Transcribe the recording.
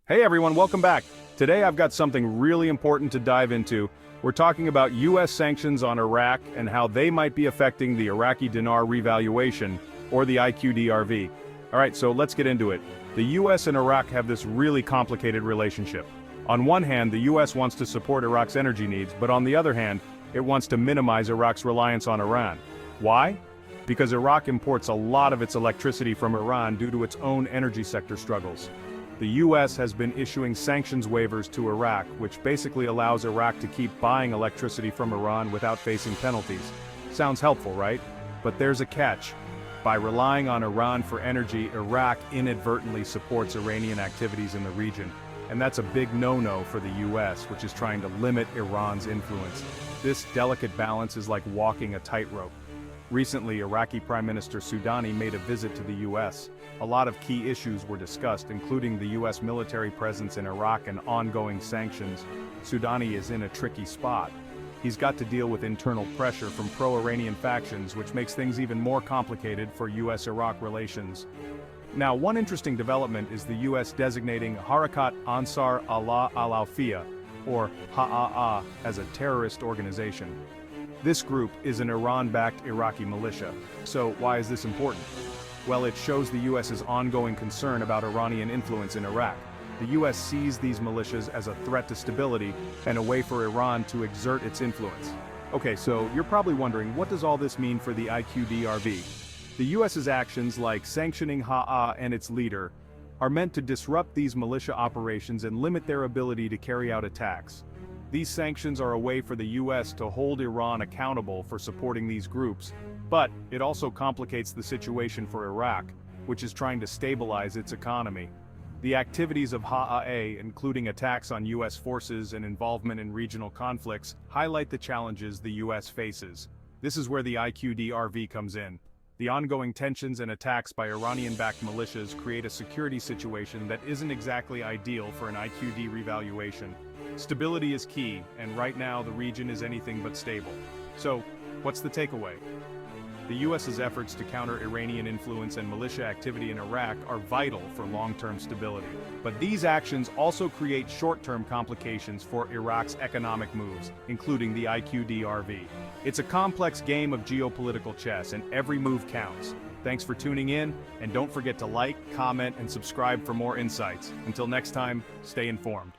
Hey everyone, welcome back. Today I've got something really important to dive into. We're talking about US sanctions on Iraq and how they might be affecting the Iraqi dinar revaluation, or the IQD. Alright, so let's get into it. The US and Iraq have this really complicated relationship. On one hand, the US wants to support Iraq's energy needs, but on the other hand, it wants to minimize Iraq's reliance on Iran. Why? Because Iraq imports a lot of its electricity from Iran due to its own energy sector struggles. The US has been issuing sanctions waivers to Iraq, which basically allows Iraq to keep buying electricity from Iran without facing penalties. Sounds helpful, right? But there's a catch. By relying on Iran for energy, Iraq inadvertently supports Iranian activities in the region. And that's a big no-no for the US, which is trying to limit Iran's influence. This delicate balance is like walking a tightrope. Recently, Iraqi Prime Minister Soudani made a visit to the US. A lot of key issues were discussed, including the US military presence in Iraq and ongoing sanctions. Soudani is in a tricky spot. He's got to deal with internal pressure from pro-Iranian factions, which makes things even more complicated for US-Iraq relations. Now, one interesting development is the US designating Harakat Ansar Allah al-Awfiya, or HAAA, as a terrorist organization. This group is an Iran-backed Iraqi militia. So why is this important? Well, it shows the US's ongoing concern about Iranian influence in Iraq. The US sees these militias as a threat to stability and a way for Iran to exert its influence. Okay, so you're probably wondering, what does all this mean for the IQD? The US's actions, like sanctioning HAA and its leader, are meant to disrupt these militia operations and limit their ability to carry out attacks. These sanctions are a way for the US to hold Iran accountable for supporting these groups, but it also complicates the situation for Iraq, which is trying to stabilize its economy. The activities of HAA, including attacks on US forces and involvement in regional conflicts, highlight the challenges the US faces. This is where the IQD comes in. The ongoing tensions and attacks by Iranian-backed militias create a security situation that isn't exactly ideal for an IQD revaluation. Stability is key, and right now the region is anything but stable. So, what's the takeaway? The US's efforts to counter Iranian influence and militia activity in Iraq are vital for long-term stability. But these actions also create short-term complications for Iraq's economic moves, including the IQD. It's a complex game of geopolitical chess, and every move counts. Thanks for tuning in, and don't forget to like, comment, and subscribe for more insights. Until next time, stay informed.